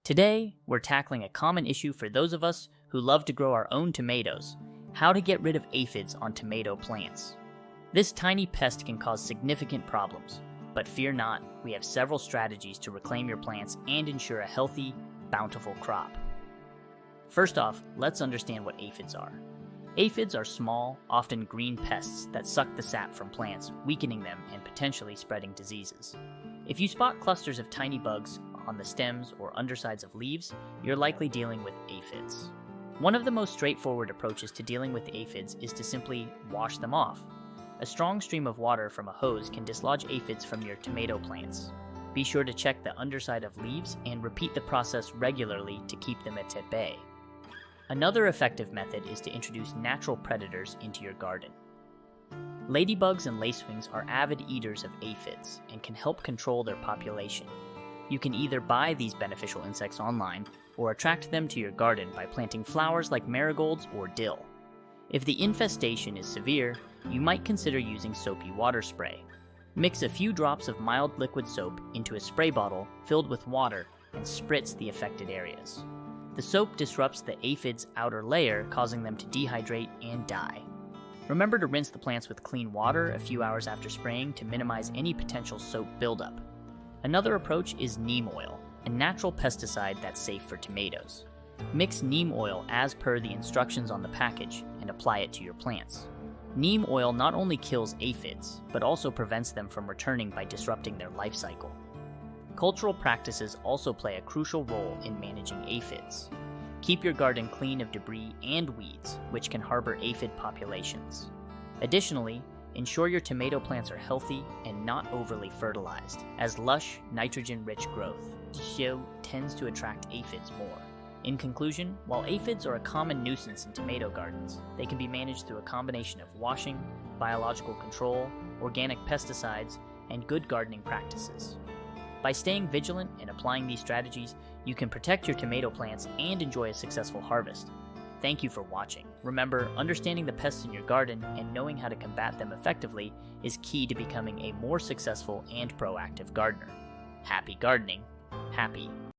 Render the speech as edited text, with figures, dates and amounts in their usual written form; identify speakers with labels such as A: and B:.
A: Today, we're tackling a common issue for those of us who love to grow our own tomatoes: how to get rid of aphids on tomato plants. This tiny pest can cause significant problems, but fear not, we have several strategies to reclaim your plants and ensure a healthy, bountiful crop. First off, let's understand what aphids are. Aphids are small, often green pests that suck the sap from plants, weakening them and potentially spreading diseases. If you spot clusters of tiny bugs on the stems or undersides of leaves, you're likely dealing with aphids. One of the most straightforward approaches to dealing with aphids is to simply wash them off. A strong stream of water from a hose can dislodge aphids from your tomato plants. Be sure to check the underside of leaves and repeat the process regularly to keep them at bay. Another effective method is to introduce natural predators into your garden. Ladybugs and lacewings are avid eaters of aphids and can help control their population. You can either buy these beneficial insects online or attract them to your garden by planting flowers like marigolds or dill. If the infestation is severe, you might consider using soapy water spray. Mix a few drops of mild liquid soap into a spray bottle filled with water and spritz the affected areas. The soap disrupts the aphid's outer layer, causing them to dehydrate and die. Remember to rinse the plants with clean water a few hours after spraying to minimize any potential soap buildup. Another approach is neem oil, a natural pesticide that's safe for tomatoes. Mix neem oil as per the instructions on the package and apply it to your plants. Neem oil not only kills aphids, but also prevents them from returning by disrupting their life cycle. Cultural practices also play a crucial role in managing aphids. Keep your garden clean of debris and weeds, which can harbor aphid populations. Additionally, ensure your tomato plants are healthy and not overly fertilized, as lush, nitrogen-rich growth tends to attract aphids more. In conclusion, while aphids are a common nuisance in tomato gardens, they can be managed through a combination of washing, biological control, organic pesticides, and good gardening practices. By staying vigilant and applying these strategies, you can protect your tomato plants and enjoy a successful harvest. Thank you for watching. Remember, understanding the pests in your garden and knowing how to combat them effectively is key to becoming a more successful and proactive gardener. Happy gardening. Happy